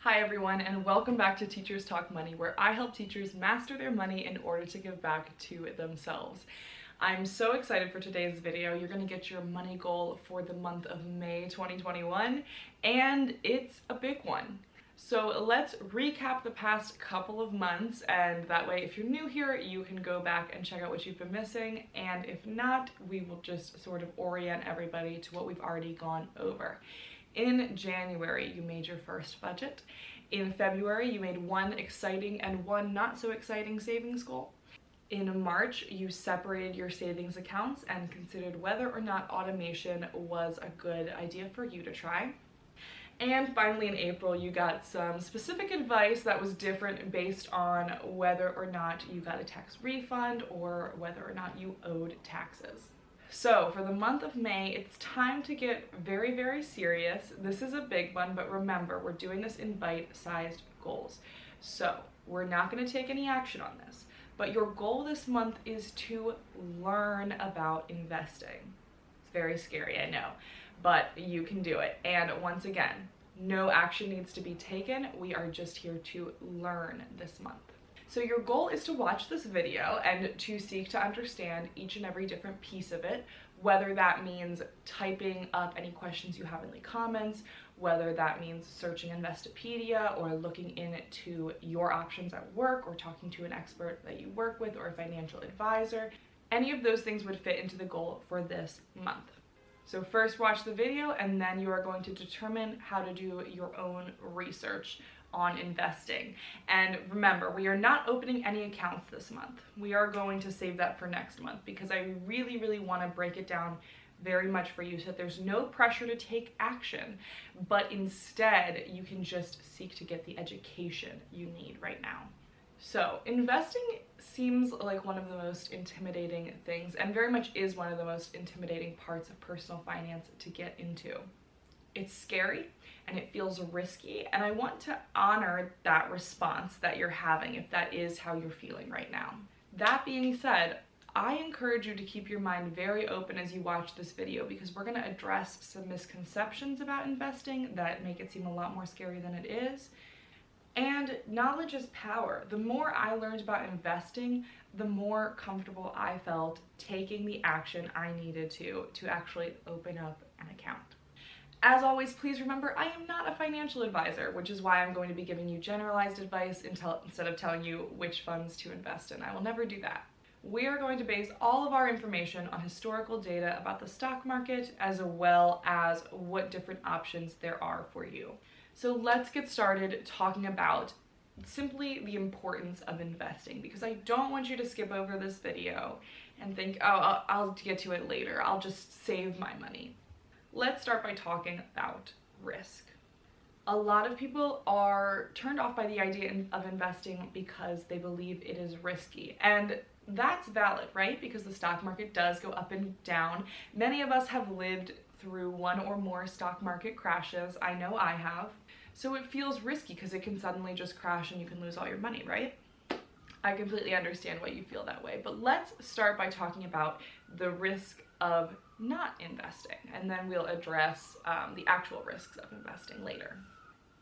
Hi everyone, and welcome back to Teachers Talk Money, where I help teachers master their money in order to give back to themselves. I'm so excited for today's video. You're going to get your money goal for the month of May 2021, and it's a big one. So let's recap the past couple of months, and that way if you're new here, you can go back and check out what you've been missing, and if not, we will just sort of orient everybody to what we've already gone over. In January, you made your first budget. In February, you made one exciting and one not so exciting savings goal. In March, you separated your savings accounts and considered whether or not automation was a good idea for you to try. And finally, in April, you got some specific advice that was different based on whether or not you got a tax refund or whether or not you owed taxes. So for the month of May, it's time to get very, very serious. This is a big one, but remember, we're doing this in bite-sized goals. So we're not going to take any action on this, but your goal this month is to learn about investing. It's very scary, I know, but you can do it. And once again, no action needs to be taken. We are just here to learn this month. So your goal is to watch this video and to seek to understand each and every different piece of it, whether that means typing up any questions you have in the comments, whether that means searching Investopedia or looking into your options at work or talking to an expert that you work with or a financial advisor. Any of those things would fit into the goal for this month. So first watch the video, and then you are going to determine how to do your own research on investing. And remember, we are not opening any accounts this month. We are going to save that for next month because I really, really want to break it down very much for you so that there's no pressure to take action, but instead you can just seek to get the education you need right now. So investing seems like one of the most intimidating things, and very much is one of the most intimidating parts of personal finance to get into. It's scary and it feels risky, and I want to honor that response that you're having if that is how you're feeling right now. That being said, I encourage you to keep your mind very open as you watch this video because we're going to address some misconceptions about investing that make it seem a lot more scary than it is. And knowledge is power. The more I learned about investing, the more comfortable I felt taking the action I needed to actually open up an account. As always, please remember, I am not a financial advisor, which is why I'm going to be giving you generalized advice instead of telling you which funds to invest in. I will never do that. We are going to base all of our information on historical data about the stock market as well as what different options there are for you. So let's get started talking about simply the importance of investing, because I don't want you to skip over this video and think, oh, I'll get to it later. I'll just save my money. Let's start by talking about risk. A lot of people are turned off by the idea of investing because they believe it is risky. And that's valid, right? Because the stock market does go up and down. Many of us have lived through one or more stock market crashes. I know I have. So it feels risky because it can suddenly just crash and you can lose all your money, right? I completely understand why you feel that way. But let's start by talking about the risk of not investing, and then we'll address the actual risks of investing later.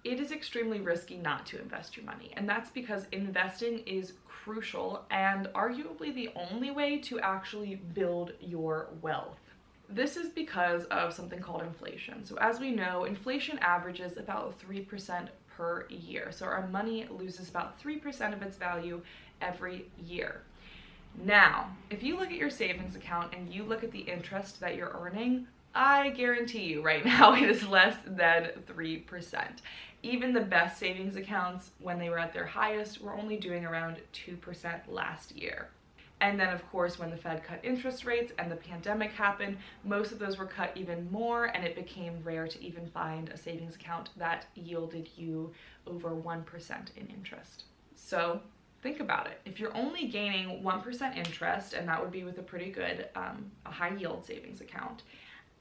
It is extremely risky not to invest your money, and that's because investing is crucial and arguably the only way to actually build your wealth. This is because of something called inflation. So as we know, inflation averages about 3% per year. So our money loses about 3% of its value every year. Now, if you look at your savings account and you look at the interest that you're earning, I guarantee you right now it is less than 3%. Even the best savings accounts, when they were at their highest, were only doing around 2% last year. And then, of course, when the Fed cut interest rates and the pandemic happened, most of those were cut even more, and it became rare to even find a savings account that yielded you over 1% in interest. So think about it. If you're only gaining 1% interest, and that would be with a pretty good, a high yield savings account,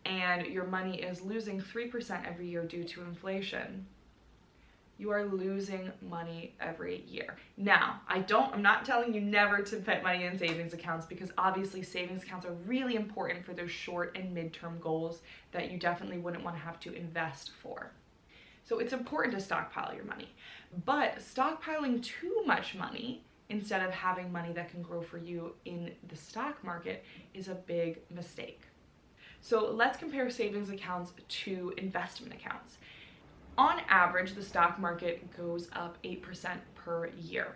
and your money is losing 3% every year due to inflation, you are losing money every year. Now, I'm not telling you never to put money in savings accounts, because obviously savings accounts are really important for those short and midterm goals that you definitely wouldn't want to have to invest for. So it's important to stockpile your money. But stockpiling too much money instead of having money that can grow for you in the stock market is a big mistake. So let's compare savings accounts to investment accounts. On average, the stock market goes up 8% per year.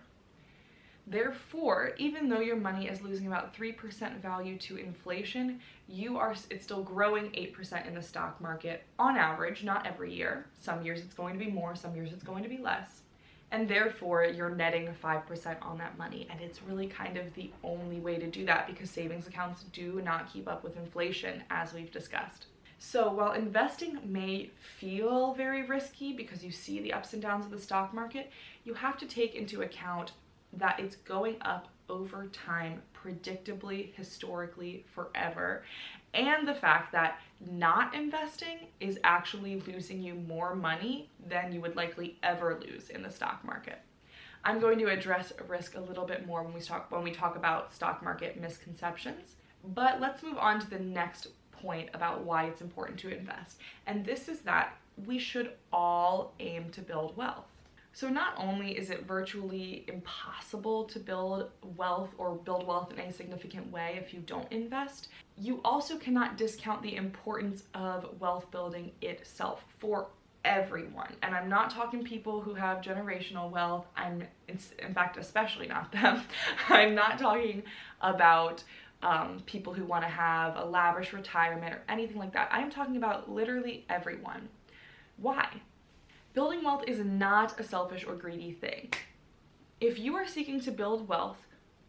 Therefore, even though your money is losing about 3% value to inflation, it's still growing 8% in the stock market on average, not every year. Some years it's going to be more, some years it's going to be less. And therefore, you're netting 5% on that money. And it's really kind of the only way to do that because savings accounts do not keep up with inflation, as we've discussed. So while investing may feel very risky because you see the ups and downs of the stock market, you have to take into account that it's going up over time, predictably, historically, forever, and the fact that not investing is actually losing you more money than you would likely ever lose in the stock market. I'm going to address risk a little bit more when we talk about stock market misconceptions, but let's move on to the next point about why it's important to invest, and this is that we should all aim to build wealth. So not only is it virtually impossible to build wealth in a significant way if you don't invest, you also cannot discount the importance of wealth building itself for everyone. And I'm not talking people who have generational wealth. In fact, especially not them. I'm not talking about people who want to have a lavish retirement or anything like that. I am talking about literally everyone. Why? Building wealth is not a selfish or greedy thing. If you are seeking to build wealth,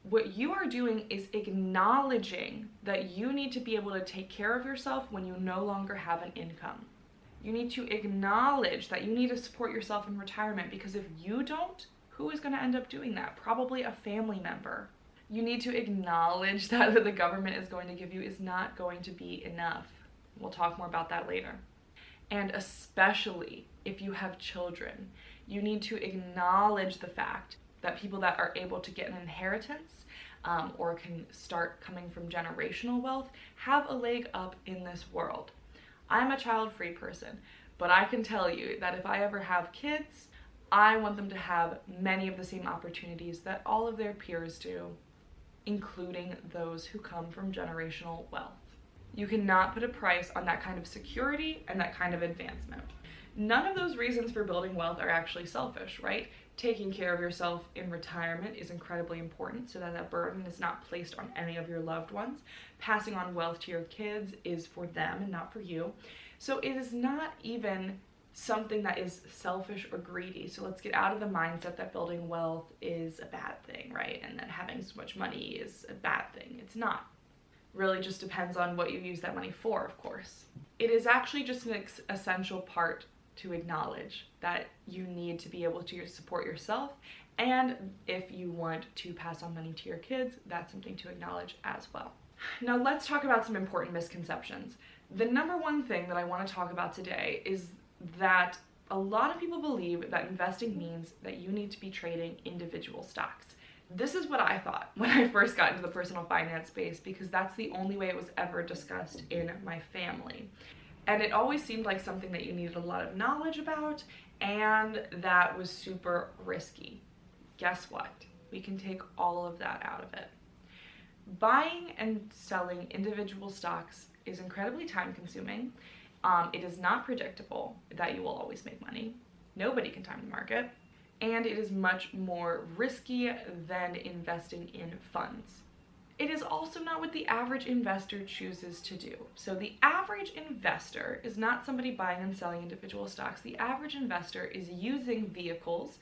what you are doing is acknowledging that you need to be able to take care of yourself when you no longer have an income. You need to acknowledge that you need to support yourself in retirement because if you don't, who is going to end up doing that? Probably a family member. You need to acknowledge that what the government is going to give you is not going to be enough. We'll talk more about that later. And especially if you have children, you need to acknowledge the fact that people that are able to get an inheritance or can start coming from generational wealth have a leg up in this world. I'm a child-free person, but I can tell you that if I ever have kids, I want them to have many of the same opportunities that all of their peers do, including those who come from generational wealth. You cannot put a price on that kind of security and that kind of advancement. None of those reasons for building wealth are actually selfish, right? Taking care of yourself in retirement is incredibly important so that that burden is not placed on any of your loved ones. Passing on wealth to your kids is for them and not for you. So it is not even something that is selfish or greedy. So let's get out of the mindset that building wealth is a bad thing, right? And that having so much money is a bad thing. It's not. Really just depends on what you use that money for, of course. It is actually just an essential part to acknowledge that you need to be able to support yourself, and if you want to pass on money to your kids, that's something to acknowledge as well. Now let's talk about some important misconceptions. The number one thing that I want to talk about today is that a lot of people believe that investing means that you need to be trading individual stocks. This is what I thought when I first got into the personal finance space because that's the only way it was ever discussed in my family. And it always seemed like something that you needed a lot of knowledge about and that was super risky. Guess what? We can take all of that out of it. Buying and selling individual stocks is incredibly time consuming. It is not predictable that you will always make money. Nobody can time the market. And it is much more risky than investing in funds. It is also not what the average investor chooses to do. So the average investor is not somebody buying and selling individual stocks. The average investor is using vehicles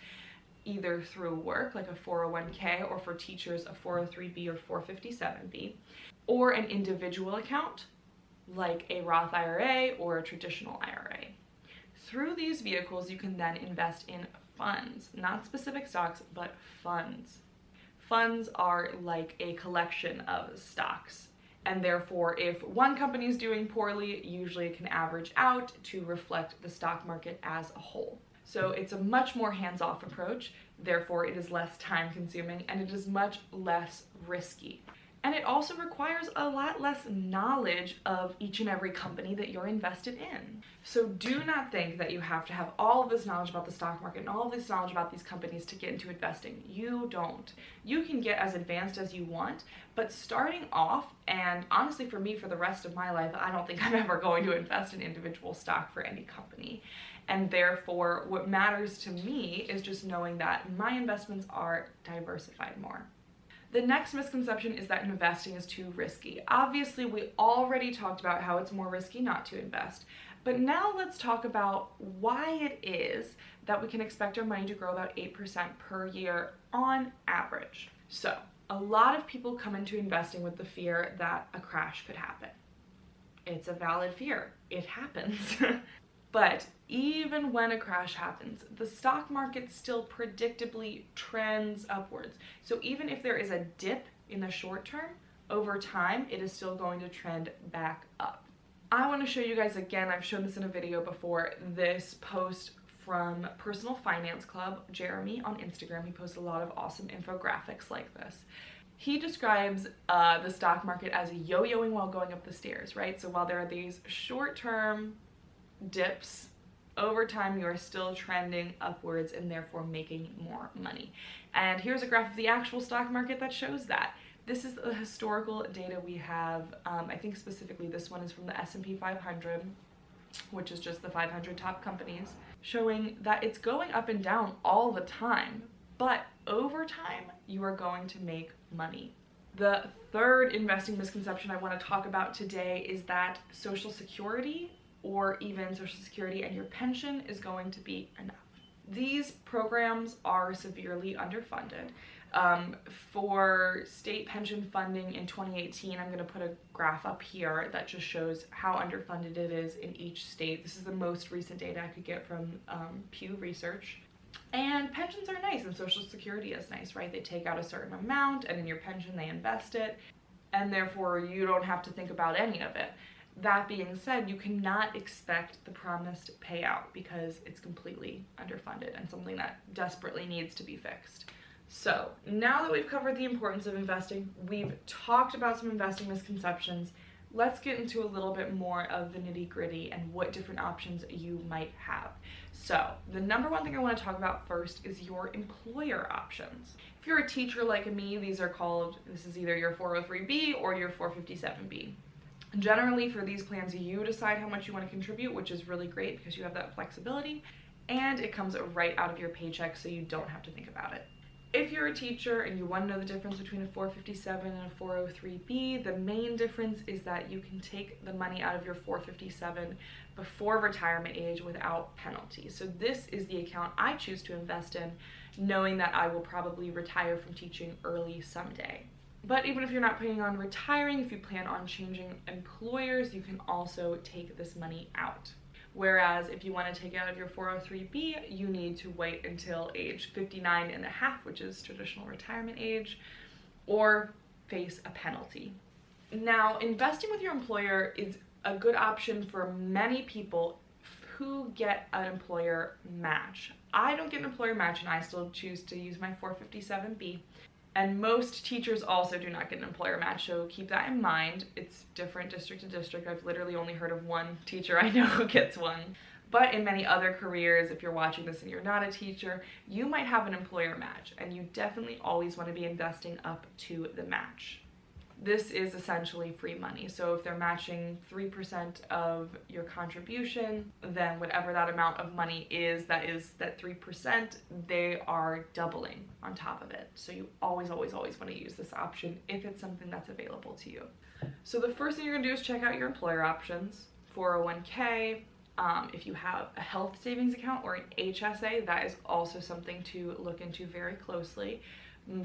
either through work, like a 401k, or for teachers, a 403b or 457b, or an individual account, like a Roth IRA or a traditional IRA. Through these vehicles, you can then invest in funds, not specific stocks, but funds. Funds are like a collection of stocks, and therefore if one company is doing poorly, usually it can average out to reflect the stock market as a whole. So it's a much more hands-off approach, therefore it is less time consuming and it is much less risky. And it also requires a lot less knowledge of each and every company that you're invested in. So do not think that you have to have all of this knowledge about the stock market and all of this knowledge about these companies to get into investing. You don't. You can get as advanced as you want, but starting off, and honestly for me, for the rest of my life, I don't think I'm ever going to invest in individual stock for any company. And therefore, what matters to me is just knowing that my investments are diversified more. The next misconception is that investing is too risky. Obviously, we already talked about how it's more risky not to invest, but now let's talk about why it is that we can expect our money to grow about 8% per year on average. So, a lot of people come into investing with the fear that a crash could happen. It's a valid fear. It happens. But even when a crash happens, the stock market still predictably trends upwards. So even if there is a dip in the short term, over time, it is still going to trend back up. I want to show you guys again, I've shown this in a video before, this post from Personal Finance Club, Jeremy, on Instagram. He posts a lot of awesome infographics like this. He describes the stock market as yo-yoing while going up the stairs, right? So while there are these short-term dips, over time you are still trending upwards and therefore making more money. And here's a graph of the actual stock market that shows that. This is the historical data we have. I think specifically this one is from the S&P 500, which is just the 500 top companies, showing that it's going up and down all the time, but over time you are going to make money. The third investing misconception I want to talk about today is that Social Security, or even Social Security and your pension, is going to be enough. These programs are severely underfunded. For state pension funding in 2018, I'm going to put a graph up here that just shows how underfunded it is in each state. This is the most recent data I could get from Pew Research. And pensions are nice, and Social Security is nice, right? They take out a certain amount, and in your pension they invest it, and therefore you don't have to think about any of it. That being said, you cannot expect the promised payout because it's completely underfunded and something that desperately needs to be fixed. So now that we've covered the importance of investing, we've talked about some investing misconceptions, let's get into a little bit more of the nitty-gritty and what different options you might have. So the number one thing I want to talk about first is your employer options. If you're a teacher like me, this is either your 403B or your 457B. Generally, for these plans, you decide how much you want to contribute, which is really great because you have that flexibility, and it comes right out of your paycheck, so you don't have to think about it. If you're a teacher and you want to know the difference between a 457 and a 403B, the main difference is that you can take the money out of your 457 before retirement age without penalty. So this is the account I choose to invest in, knowing that I will probably retire from teaching early someday. But even if you're not planning on retiring, if you plan on changing employers, you can also take this money out. Whereas if you want to take it out of your 403B, you need to wait until age 59 and a half, which is traditional retirement age, or face a penalty. Now, investing with your employer is a good option for many people who get an employer match. I don't get an employer match and I still choose to use my 457B. And most teachers also do not get an employer match, so keep that in mind. It's different district to district. I've literally only heard of one teacher I know who gets one. But in many other careers, if you're watching this and you're not a teacher, you might have an employer match, and you definitely always want to be investing up to the match. This is essentially free money. So if they're matching 3% of your contribution, then whatever that amount of money is that 3%, they are doubling on top of it. So you always want to use this option if it's something that's available to you. So the first thing you're gonna do is check out your employer options. 401k, if you have a health savings account or an HSA, that is also something to look into very closely.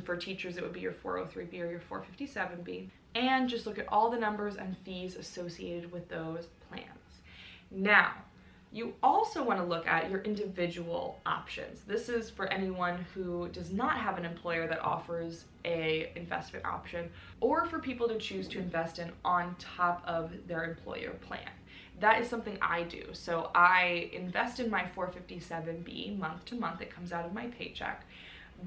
For teachers, it would be your 403B or your 457B. And just look at all the numbers and fees associated with those plans. Now, you also want to look at your individual options. This is for anyone who does not have an employer that offers a investment option, or for people to choose to invest in on top of their employer plan. That is something I do. So I invest in my 457B month to month. It comes out of my paycheck.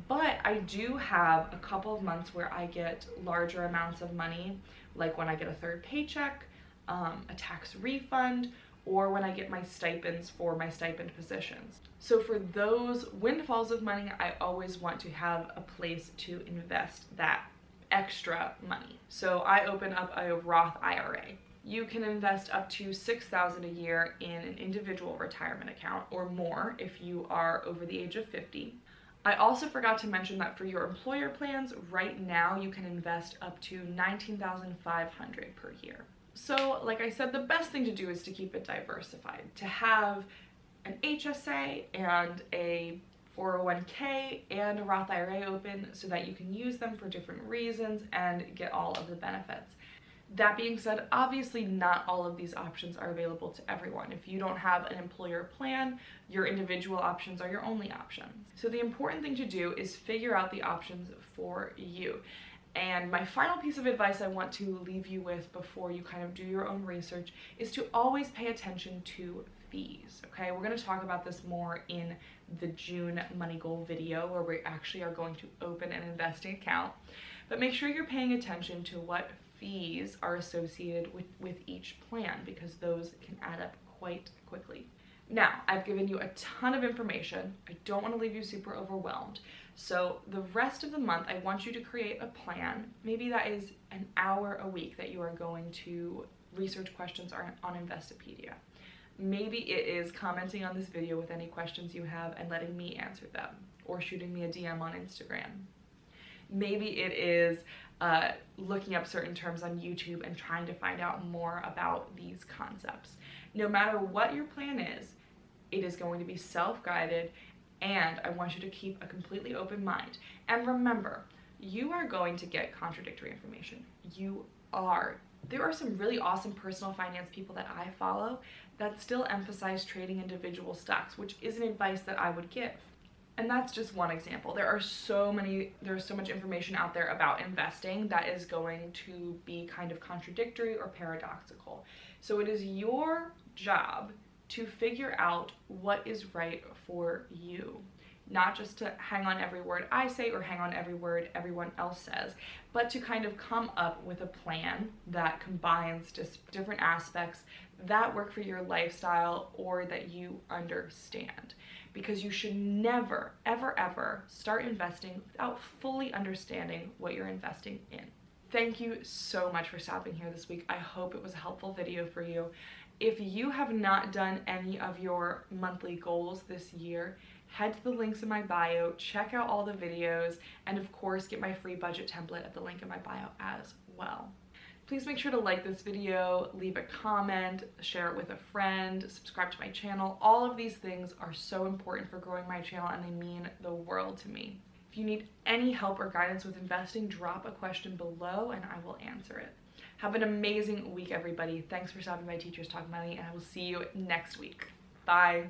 But I do have a couple of months where I get larger amounts of money, like when I get a third paycheck, a tax refund, or when I get my stipends for my stipend positions. So for those windfalls of money, I always want to have a place to invest that extra money. So I open up a Roth IRA. You can invest up to $6,000 a year in an individual retirement account or more if you are over the age of 50. I also forgot to mention that for your employer plans, right now you can invest up to $19,500 per year. So like I said, the best thing to do is to keep it diversified, to have an HSA and a 401k and a Roth IRA open so that you can use them for different reasons and get all of the benefits. That being said, obviously not all of these options are available to everyone. If you don't have an employer plan, your individual options are your only option. So the important thing to do is figure out the options for you. And my final piece of advice I want to leave you with before you kind of do your own research is to always pay attention to fees, okay? We're going to talk about this more in the June money goal video where we actually are going to open an investing account. But make sure you're paying attention to what fees are associated with each plan, because those can add up quite quickly. Now, I've given you a ton of information. I don't want to leave you super overwhelmed. So the rest of the month, I want you to create a plan. Maybe that is an hour a week that you are going to research questions on Investopedia. Maybe it is commenting on this video with any questions you have and letting me answer them, or shooting me a DM on Instagram. Maybe it is looking up certain terms on YouTube and trying to find out more about these concepts. No matter what your plan is, it is going to be self-guided, and I want you to keep a completely open mind. And remember, you are going to get contradictory information. There are some really awesome personal finance people that I follow that still emphasize trading individual stocks, which isn't advice that I would give. And that's just one example. There's so much information out there about investing that is going to be kind of contradictory or paradoxical. So it is your job to figure out what is right for you. Not just to hang on every word I say or hang on every word everyone else says, but to kind of come up with a plan that combines just different aspects that work for your lifestyle or that you understand. Because you should never, ever, ever start investing without fully understanding what you're investing in. Thank you so much for stopping here this week. I hope it was a helpful video for you. If you have not done any of your monthly goals this year, head to the links in my bio, check out all the videos, and of course get my free budget template at the link in my bio as well. Please make sure to like this video, leave a comment, share it with a friend, subscribe to my channel. All of these things are so important for growing my channel and they mean the world to me. If you need any help or guidance with investing, drop a question below and I will answer it. Have an amazing week, everybody. Thanks for stopping by Teachers Talk Money, and I will see you next week. Bye.